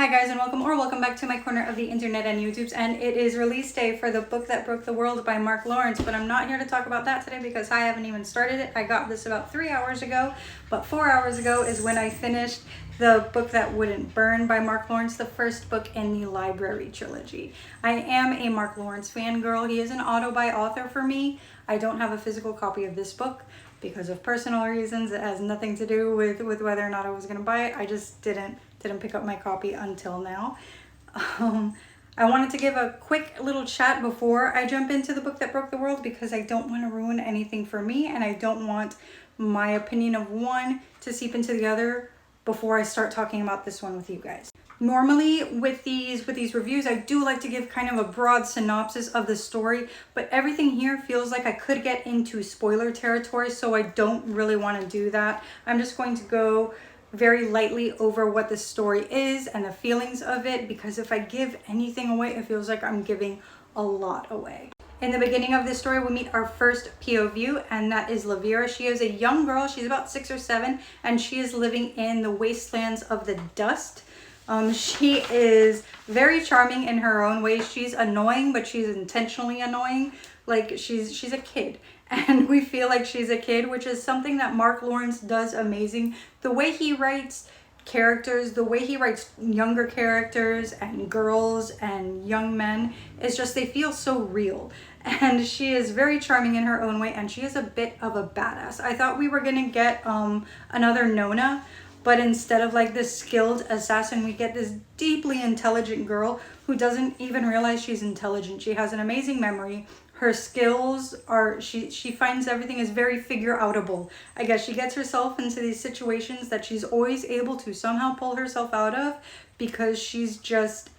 Hi guys, and welcome back to my corner of the internet and YouTubes, and it is release day for the book that broke the world by Mark Lawrence, but I'm not here to talk about that today because I haven't even started it. I got this about 3 hours ago, but 4 hours ago is when I finished the book that wouldn't burn by Mark Lawrence, the first book in the library trilogy. I am a Mark Lawrence fangirl. He is an auto-buy author for me. I don't have a physical copy of this book because of personal reasons. It has nothing to do with whether or not I was going to buy it. I just didn't pick up my copy until now. I wanted to give a quick little chat before I jump into the book that broke the world because I don't want to ruin anything for me, and I don't want my opinion of one to seep into the other before I start talking about this one with you guys. Normally with these reviews, I do like to give kind of a broad synopsis of the story, but everything here feels like I could get into spoiler territory, so I don't really want to do that. I'm just going to go very lightly over what the story is and the feelings of it, because if I give anything away, it feels like I'm giving a lot away. In the beginning of this story, we meet our first POV, and that is Lavira. She is a young girl. She's about 6 or 7, and she is living in the wastelands of the dust. She is very charming in her own way. She's annoying, but she's intentionally annoying. Like she's a kid, and we feel like she's a kid, which is something that Mark Lawrence does amazing. The way he writes characters, the way he writes younger characters and girls and young men, is just, they feel so real. And she is very charming in her own way, and she is a bit of a badass. I thought we were gonna get another Nona, but instead of like this skilled assassin, we get this deeply intelligent girl who doesn't even realize she's intelligent. She has an amazing memory. Her skills are, she finds everything is very figure-outable. I guess she gets herself into these situations that she's always able to somehow pull herself out of, because she's just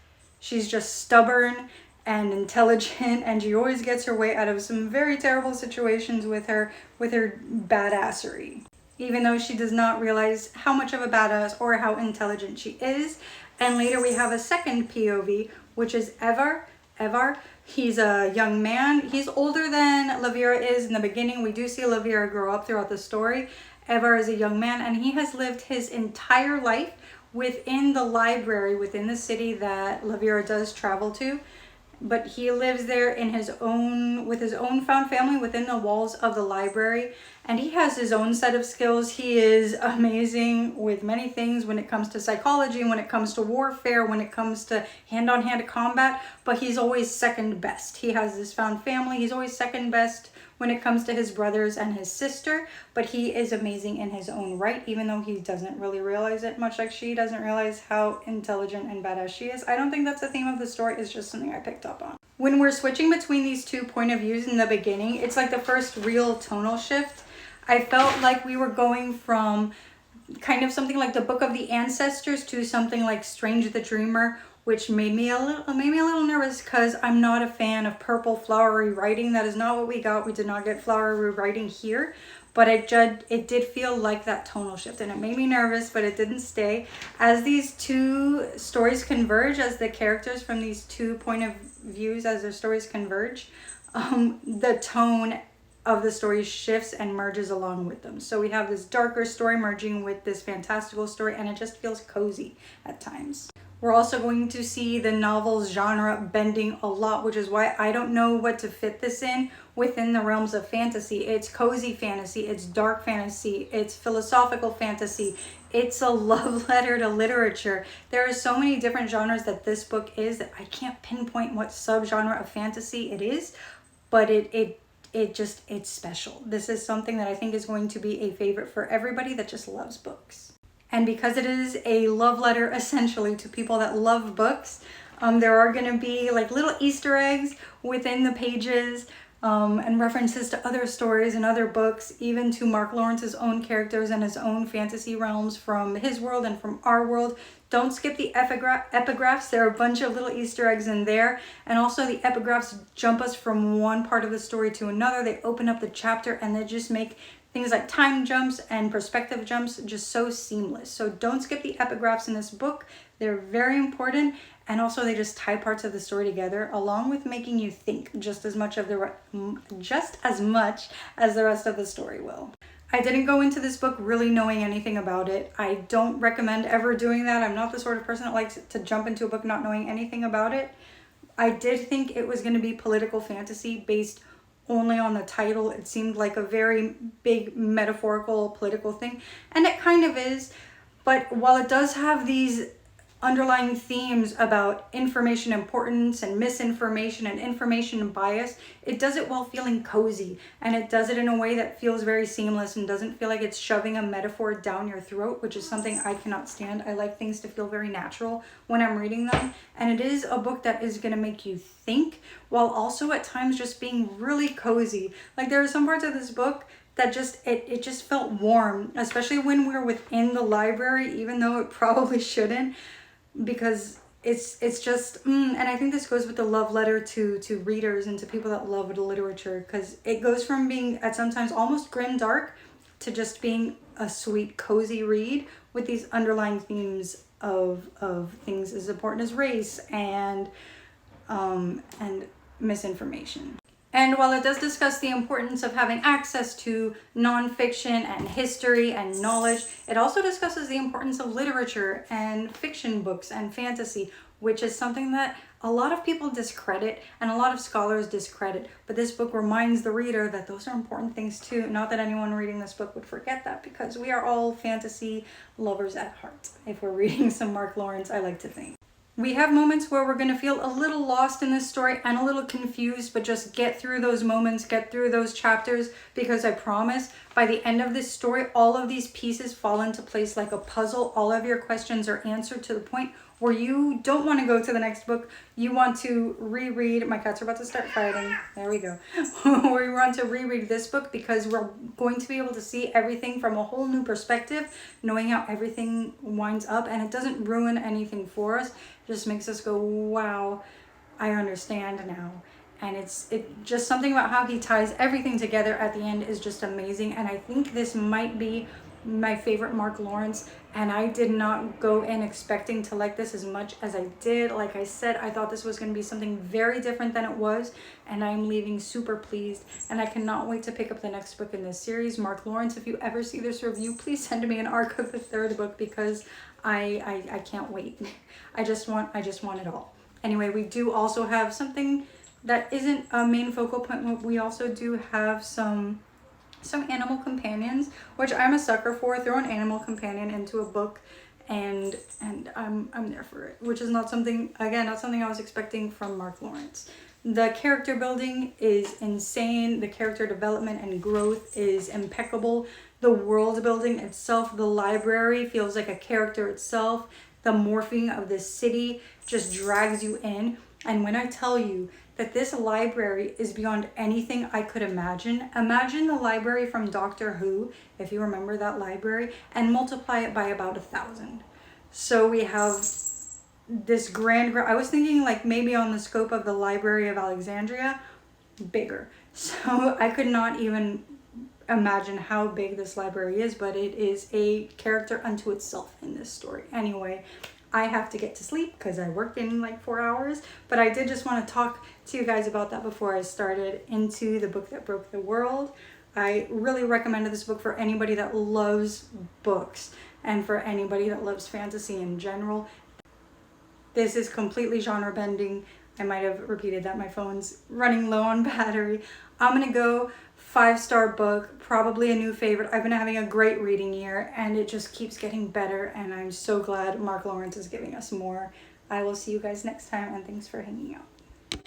stubborn and intelligent, and she always gets her way out of some very terrible situations with her badassery, even though she does not realize how much of a badass or how intelligent she is. And later we have a second POV, which is Evar. He's a young man. He's older than Lavira is in the beginning. We do see Lavira grow up throughout the story. Evar is a young man, and he has lived his entire life within the library, within the city that Lavira does travel to. But he lives there in with his own found family within the walls of the library, and he has his own set of skills. He is amazing with many things when it comes to psychology, when it comes to warfare, when it comes to hand-on-hand combat, but he's always second best. He has this found family. He's always second best when it comes to his brothers and his sister, but he is amazing in his own right, even though he doesn't really realize it, much like she doesn't realize how intelligent and badass she is. I don't think that's the theme of the story. It's just something I picked up on. When we're switching between these two point of views in the beginning, it's like the first real tonal shift. I felt like we were going from kind of something like the Book of the Ancestors to something like Strange the Dreamer, which made me a little nervous because I'm not a fan of purple flowery writing. That is not what we got. We did not get flowery writing here, but it did feel like that tonal shift, and it made me nervous, but it didn't stay. As these two stories converge, as the characters from these two point of views, as their stories converge, the tone of the story shifts and merges along with them. So we have this darker story merging with this fantastical story, and it just feels cozy at times. We're also going to see the novel's genre bending a lot, which is why I don't know what to fit this in within the realms of fantasy. It's cozy fantasy, it's dark fantasy, it's philosophical fantasy, it's a love letter to literature. There are so many different genres that this book is that I can't pinpoint what subgenre of fantasy it is, but it's special. This is something that I think is going to be a favorite for everybody that just loves books. And because it is a love letter essentially to people that love books, there are going to be like little Easter eggs within the pages, and references to other stories and other books, even to Mark Lawrence's own characters and his own fantasy realms from his world and from our world. Don't skip the epigraphs. There are a bunch of little Easter eggs in there. And also the epigraphs jump us from one part of the story to another. They open up the chapter, and they just make things like time jumps and perspective jumps just so seamless. So don't skip the epigraphs in this book. They're very important, and also they just tie parts of the story together, along with making you think just as much as the rest of the story will. I didn't go into this book really knowing anything about it. I don't recommend ever doing that. I'm not the sort of person that likes to jump into a book not knowing anything about it. I did think it was going to be political fantasy based only on the title. It seemed like a very big metaphorical political thing, and it kind of is. But while it does have these underlying themes about information importance and misinformation and information bias, it does it while feeling cozy, and it does it in a way that feels very seamless and doesn't feel like it's shoving a metaphor down your throat, which is something I cannot stand. I like things to feel very natural when I'm reading them, and it is a book that is going to make you think while also at times just being really cozy. Like, there are some parts of this book that just it just felt warm, especially when we're within the library, even though it probably shouldn't, because it's just and I think this goes with the love letter to readers and to people that love the literature, because it goes from being at sometimes almost grim dark to just being a sweet cozy read with these underlying themes of things as important as race and misinformation. And while it does discuss the importance of having access to nonfiction and history and knowledge, it also discusses the importance of literature and fiction books and fantasy, which is something that a lot of people discredit and a lot of scholars discredit. But this book reminds the reader that those are important things too. Not that anyone reading this book would forget that, because we are all fantasy lovers at heart. If we're reading some Mark Lawrence, I like to think. We have moments where we're going to feel a little lost in this story and a little confused, but just get through those moments, get through those chapters, because I promise by the end of this story, all of these pieces fall into place like a puzzle. All of your questions are answered to the point where you don't want to go to the next book. You want to reread. My cats are about to start fighting. There we go. Where you want to reread this book, because we're going to be able to see everything from a whole new perspective, knowing how everything winds up, and it doesn't ruin anything for us. It just makes us go, wow, I understand now. And it just something about how he ties everything together at the end is just amazing. And I think this might be my favorite Mark Lawrence, and I did not go in expecting to like this as much as I did. Like I said, I thought this was going to be something very different than it was, and I'm leaving super pleased, and I cannot wait to pick up the next book in this series. Mark Lawrence, if you ever see this review, please send me an arc of the third book, because I can't wait. I just want it all. Anyway, we do also have something that isn't a main focal point. We also do have some animal companions, which I'm a sucker for. Throw an animal companion into a book and I'm there for it, which is not something I was expecting from Mark Lawrence. The character building is insane. The character development and growth is impeccable. The world building itself, the library feels like a character itself. The morphing of the city just drags you in. And when I tell you that this library is beyond anything I could imagine. Imagine the library from Doctor Who, if you remember that library, and multiply it by about 1,000. So we have this grand, I was thinking like maybe on the scope of the Library of Alexandria, bigger. So I could not even imagine how big this library is, but it is a character unto itself in this story. Anyway, I have to get to sleep because I worked in like 4 hours, but I did just want to talk to you guys about that before I started into the book that broke the world. I really recommended this book for anybody that loves books and for anybody that loves fantasy in general. This is completely genre bending. I might have repeated that. My phone's running low on battery. I'm gonna go 5-star book, probably a new favorite. I've been having a great reading year and it just keeps getting better, and I'm so glad Mark Lawrence is giving us more. I will see you guys next time, and thanks for hanging out.